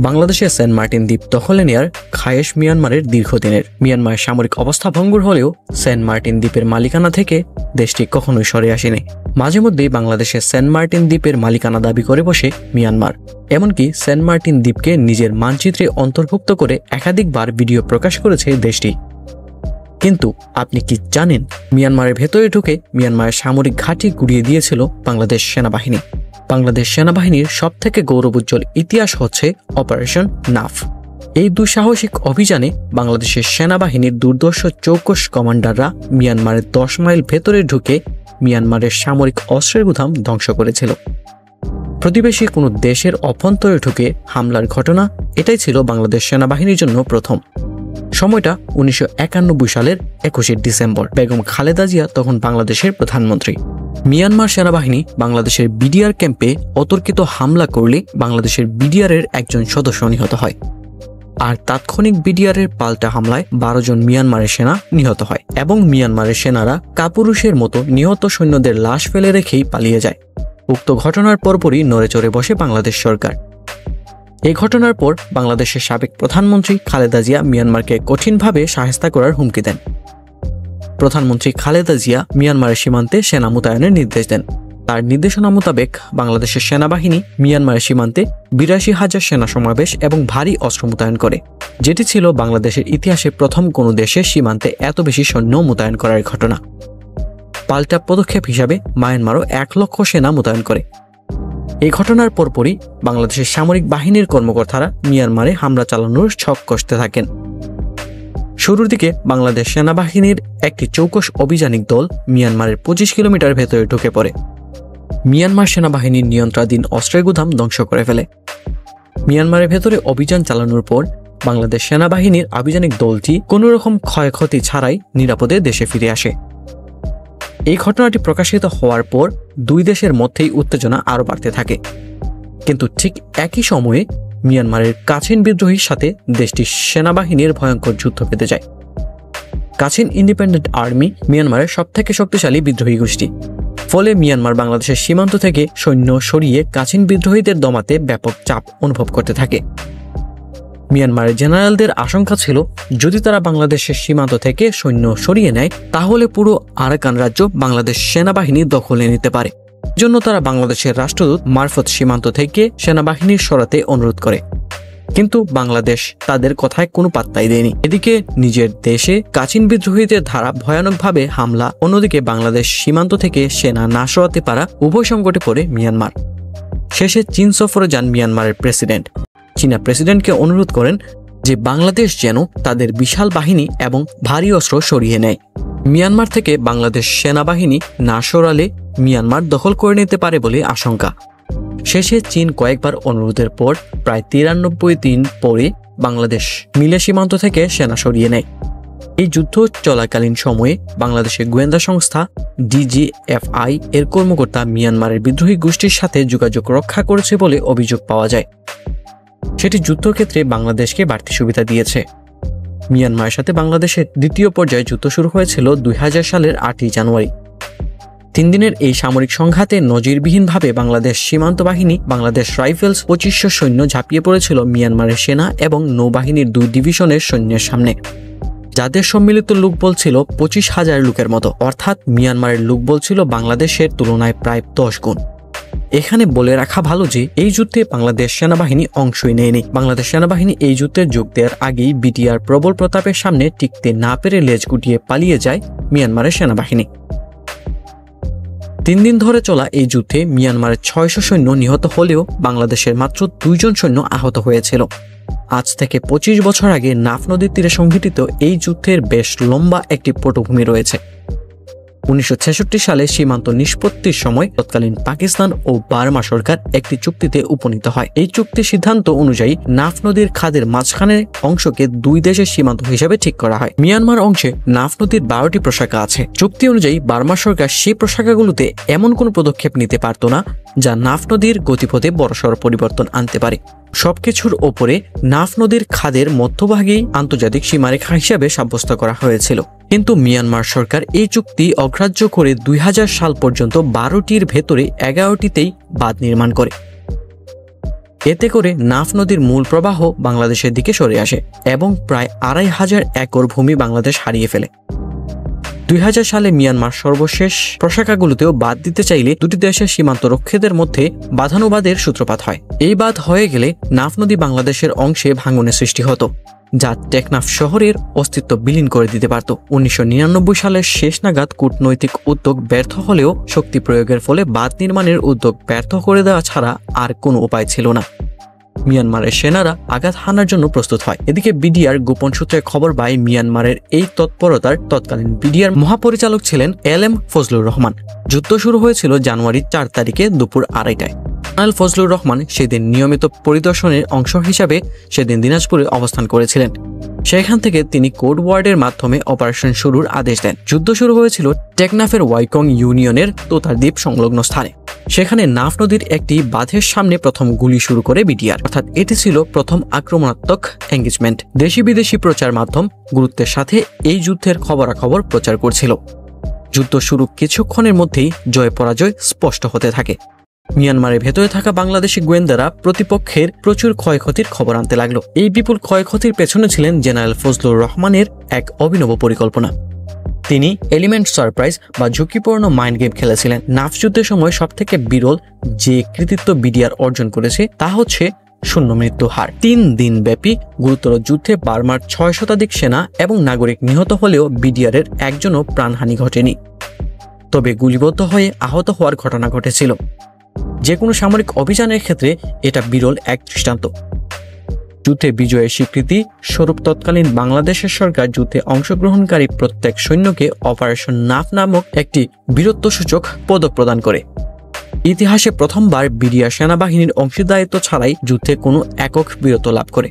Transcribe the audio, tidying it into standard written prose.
বাংলাদেশের Saint Martin দ্বীপ দখলে নেয়ার খায়েশ মিয়ানমারের দীর্ঘদিনের। মিয়ানমারের সামরিক অবস্থা ভঙ্গুর হলেও সেন্ট মার্টিন দ্বীপের মালিকানা থেকে দেশটি কখনোই সরে আসেনি। মাঝে মধ্যেই বাংলাদেশের সেন্ট মার্টিন দ্বীপের মালিকানা দাবি করে বসে মিয়ানমার। এমনকি সেন্ট মার্টিন দ্বীপকে নিজের মানচিত্রে অন্তর্ভুক্ত করে একাধিকবার ভিডিও প্রকাশ করেছে দেশটি। কিন্তু আপনি কি জানেন, মিয়ানমারের ভেতরে ঢুকে মিয়ানমারের সামরিক ঘাঁটি গুড়িয়ে দিয়েছিল বাংলাদেশ সেনাবাহিনী। বাংলাদেশ সেনাবাহিনীর সবথেকে গৌরবোজ্জ্বল ইতিহাস হচ্ছে অপারেশন নাফ। এই দুঃসাহসিক অভিযানে বাংলাদেশের সেনাবাহিনীর দুর্ধর্ষ চৌকস কমান্ডাররা মিয়ানমারের 10 মাইল ভেতরে ঢুকে মিয়ানমারের সামরিক অস্ত্রের গুদাম ধ্বংস করেছিল। প্রতিবেশী কোনো দেশের অভ্যন্তরে ঢুকে হামলার ঘটনা এটাই ছিল বাংলাদেশ সেনাবাহিনীর জন্য প্রথম। সময়টা 1991 সালের 21 ডিসেম্বর। বেগম খালেদা জিয়া তখন বাংলাদেশের প্রধানমন্ত্রী। মিয়ানমার সেনাবাহিনী বাংলাদেশের বিডিআর ক্যাম্পে অতর্কিত হামলা করলে বাংলাদেশের বিডিআরের একজন সদস্য নিহত হয়। আর তাৎক্ষণিক বিডিআরের পাল্টা হামলায় 12 জন মিয়ানমারের সেনা নিহত হয় এবং মিয়ানমারের সেনারা কাপুরুষের মতো নিহত সৈন্যদের লাশ ফেলে রেখেই পালিয়ে যায়। উক্ত ঘটনার পরপরই নড়েচড়ে বসে বাংলাদেশ সরকার। এই ঘটনার পর বাংলাদেশের সাবেক প্রধানমন্ত্রী খালেদা জিয়া মিয়ানমারকে কঠিনভাবে শায়েস্তা করার হুমকি দেন। প্রধানমন্ত্রী খালেদা জিয়া মিয়ানমারের সীমান্তে সেনা মোতায়েনের নির্দেশ দেন। তার নির্দেশনা মোতাবেক বাংলাদেশের সেনাবাহিনী মিয়ানমারের সীমান্তে 82,000 সেনা সমাবেশ এবং ভারী অস্ত্র মোতায়েন করে, যেটি ছিল বাংলাদেশের ইতিহাসে প্রথম কোনো দেশের সীমান্তে এত বেশি সৈন্য মোতায়েন করার ঘটনা। পাল্টা পদক্ষেপ হিসাবে মায়ানমারও 1 লক্ষ সেনা মোতায়েন করে। এই ঘটনার পরপরই বাংলাদেশের সামরিক বাহিনীর কর্মকর্তারা মিয়ানমারে হামলা চালানোর ছক কষতে থাকেন। শুরুর দিকে বাংলাদেশ সেনাবাহিনীর একটি চৌকস অভিযানিক দল মিয়ানমারের 25 কিলোমিটার ভেতরে ঢুকে পড়ে। মিয়ানমার সেনাবাহিনীর নিয়ন্ত্রণাধীন অস্ত্রের গুদাম ধ্বংস করে ফেলে। মিয়ানমারের ভেতরে অভিযান চালানোর পর বাংলাদেশ সেনাবাহিনীর অভিযানিক দলটি কোনো রকম ক্ষয়ক্ষতি ছাড়াই নিরাপদে দেশে ফিরে আসে। এই ঘটনাটি প্রকাশিত হওয়ার পর দুই দেশের মধ্যেই উত্তেজনা আরও বাড়তে থাকে। কিন্তু ঠিক একই সময়ে মিয়ানমারের কাচিন বিদ্রোহীর সাথে দেশটির সেনাবাহিনীর ভয়ঙ্কর যুদ্ধ বেঁধে যায়। কাচিন ইন্ডিপেন্ডেন্ট আর্মি মিয়ানমারের সবথেকে শক্তিশালী বিদ্রোহী গোষ্ঠী। ফলে মিয়ানমার বাংলাদেশের সীমান্ত থেকে সৈন্য সরিয়ে কাচিন বিদ্রোহীদের দমাতে ব্যাপক চাপ অনুভব করতে থাকে। মিয়ানমারের জেনারেলদের আশঙ্কা ছিল, যদি তারা বাংলাদেশের সীমান্ত থেকে সৈন্য সরিয়ে নেয় তাহলে পুরো আরাকান রাজ্য বাংলাদেশ সেনাবাহিনী দখলে নিতে পারে। জন্য তারা বাংলাদেশের রাষ্ট্রদূত মারফত সীমান্ত থেকে সেনাবাহিনীর সরাতে অনুরোধ করে। কিন্তু বাংলাদেশ তাদের কথায় কোনো পাত্তাই দেয়নি। এদিকে নিজের দেশে কাচিন বিদ্রোহীদের দ্বারা ভয়ানকভাবে হামলা, অন্যদিকে বাংলাদেশ সীমান্ত থেকে সেনা না সরাতে পারা, উভয় সংকটে পড়ে মিয়ানমার। শেষে চীন সফরে যান মিয়ানমারের প্রেসিডেন্ট। চীনা প্রেসিডেন্টকে অনুরোধ করেন যে বাংলাদেশ যেন তাদের বিশাল বাহিনী এবং ভারী অস্ত্র সরিয়ে নেয়। মিয়ানমার থেকে বাংলাদেশ সেনাবাহিনী না সরালে মিয়ানমার দখল করে নিতে পারে বলে আশঙ্কা। শেষে চীন কয়েকবার অনুরোধের পর প্রায় 93 দিন পরে বাংলাদেশ মিলে সীমান্ত থেকে সেনা সরিয়ে নেয়। এই যুদ্ধ চলাকালীন সময়ে বাংলাদেশের গোয়েন্দা সংস্থা DGFI এর কর্মকর্তা মিয়ানমারের বিদ্রোহী গোষ্ঠীর সাথে যোগাযোগ রক্ষা করেছে বলে অভিযোগ পাওয়া যায়। সেটি যুদ্ধক্ষেত্রে বাংলাদেশকে বাড়তি সুবিধা দিয়েছে। মিয়ানমারের সাথে বাংলাদেশের দ্বিতীয় পর্যায়ে যুদ্ধ শুরু হয়েছিল 2000 সালের 8ই জানুয়ারি। 3 দিনের এই সামরিক সংঘাতে নজিরবিহীনভাবে বাংলাদেশ সীমান্ত বাহিনী, বাংলাদেশ রাইফেলস 2500 সৈন্য ঝাঁপিয়ে পড়েছিল মিয়ানমারের সেনা এবং নৌবাহিনীর 2 ডিভিশনের সৈন্যের সামনে, যাদের সম্মিলিত লোকবল ছিল 25,000 লোকের মতো। অর্থাৎ মিয়ানমারের লোকবল ছিল বাংলাদেশের তুলনায় প্রায় 10 গুণ। এখানে বলে রাখা ভালো যে এই যুদ্ধে বাংলাদেশ সেনাবাহিনী অংশই নেয়নি। বাংলাদেশ সেনাবাহিনী এই যুদ্ধে যোগ দেওয়ার আগেই বিডিআর প্রবল প্রতাপের সামনে টিকতে না পেরে লেজ গুটিয়ে পালিয়ে যায় মিয়ানমারের সেনাবাহিনী। 3 দিন ধরে চলা এই যুদ্ধে মিয়ানমারের 600 সৈন্য নিহত হলেও বাংলাদেশের মাত্র 2 জন সৈন্য আহত হয়েছিল। আজ থেকে 25 বছর আগে নাফ নদীর তীরে সংঘটিত এই যুদ্ধের বেশ লম্বা একটি পটভূমি রয়েছে। 1966 সালে সীমান্ত নিষ্পত্তির সময় তৎকালীন পাকিস্তান ও বার্মা সরকার একটি চুক্তিতে উপনীত হয়। এই চুক্তির সিদ্ধান্ত অনুযায়ী নাফ নদীর খাদের মাঝখানের অংশকে 2 দেশের সীমান্ত হিসেবে ঠিক করা হয়। মিয়ানমার অংশে নাফ নদীর 12টি প্রশাখা আছে। চুক্তি অনুযায়ী বার্মা সরকার সেই প্রশাখাগুলোতে এমন কোনো পদক্ষেপ নিতে পারত না যা নাফ নদীর গতিপথে বড়সড় পরিবর্তন আনতে পারে। সবকিছুর ওপরে নাফ নদীর খাদের মধ্যভাগেই আন্তর্জাতিক সীমারেখা হিসেবে সাব্যস্ত করা হয়েছিল। কিন্তু মিয়ানমার সরকার এই চুক্তি অগ্রাহ্য করে 2000 সাল পর্যন্ত 12টির ভেতরে 11টিতেই বাঁধ নির্মাণ করে। এতে করে নাফ নদীর মূল প্রবাহ বাংলাদেশের দিকে সরে আসে এবং প্রায় ২৫০০ একর ভূমি বাংলাদেশ হারিয়ে ফেলে। ২০০০ সালে মিয়ানমার সর্বশেষ প্রশাখাগুলোতেও বাঁধ দিতে চাইলে দুটি দেশের সীমান্ত রক্ষীদের মধ্যে বাদানুবাদের সূত্রপাত হয়। এই বাঁধ হয়ে গেলে নাফ নদী বাংলাদেশের অংশে ভাঙনের সৃষ্টি হতো, যা টেকনাফ শহরের অস্তিত্ব বিলীন করে দিতে পারত। ১৯৯৯ সালের শেষ নাগাদ কূটনৈতিক উদ্যোগ ব্যর্থ হলেও শক্তি প্রয়োগের ফলে বাঁধ নির্মাণের উদ্যোগ ব্যর্থ করে দেওয়া ছাড়া আর কোনো উপায় ছিল না। মিয়ানমারের সেনারা আঘাত হানার জন্য প্রস্তুত হয়। এদিকে বিডিআর গোপন সূত্রে খবর পায় মিয়ানমারের এই তৎপরতার তৎকালীন বিডিআর মহাপরিচালক ছিলেন LM ফজলুর রহমান। যুদ্ধ শুরু হয়েছিল জানুয়ারি ৪ তারিখে দুপুর ২:৩০টায়। জেনারেল ফজলুর রহমান সেদিন নিয়মিত পরিদর্শনের অংশ হিসাবে সেদিন দিনাজপুরে অবস্থান করেছিলেন। সেখান থেকে তিনি কোড ওয়ার্ডের মাধ্যমে অপারেশন শুরুর আদেশ দেন। যুদ্ধ শুরু হয়েছিল টেকনাফের ওয়াইকং ইউনিয়নের তোতার দ্বীপ সংলগ্ন স্থানে। সেখানে নাফ নদীর একটি বাঁধের সামনে প্রথম গুলি শুরু করে বিডিআর, অর্থাৎ এটি ছিল প্রথম আক্রমণাত্মক এঙ্গেজমেন্ট। দেশি বিদেশি প্রচার মাধ্যম গুরুত্বের সাথে এই যুদ্ধের খবরাখবর প্রচার করছিল। যুদ্ধ শুরু কিছুক্ষণের মধ্যেই জয় পরাজয় স্পষ্ট হতে থাকে। মিয়ানমারের ভেতরে থাকা বাংলাদেশি গোয়েন্দারা প্রতিপক্ষের প্রচুর ক্ষয়ক্ষতির খবর আনতে লাগলো। এই বিপুল ক্ষয়ক্ষতির পেছনে ছিলেন জেনারেল ফজলুর রহমানের এক অভিনব পরিকল্পনা। তিনি এলিমেন্ট সারপ্রাইজ বা ঝুঁকিপূর্ণ মাইন্ড গেম খেলেছিলেন। নাফ যুদ্ধের সময় সবথেকে বিরল যে কৃতিত্ব বিডিআর অর্জন করেছে তা হচ্ছে শূন্য মৃত্যু হার। ৩ দিন ব্যাপী গুরুতর যুদ্ধে বার্মার ৬ শতাধিক সেনা এবং নাগরিক নিহত হলেও বিডিআরের একজনও প্রাণহানি ঘটেনি। তবে গুলিবদ্ধ হয়ে আহত হওয়ার ঘটনা ঘটেছিল। যে কোনো সামরিক অভিযানের ক্ষেত্রে এটা বিরল এক দৃষ্টান্ত। যুদ্ধে বিজয়ের স্বীকৃতি স্বরূপ তৎকালীন বাংলাদেশের সরকার যুদ্ধে অংশগ্রহণকারী প্রত্যেক সৈন্যকে অপারেশন নাফ নামক একটি বীরত্বসূচক পদক প্রদান করে। ইতিহাসে প্রথমবার বিডিআর সেনাবাহিনীর অংশীদারিত্ব ছাড়াই যুদ্ধে কোনো একক বীরত্ব লাভ করে।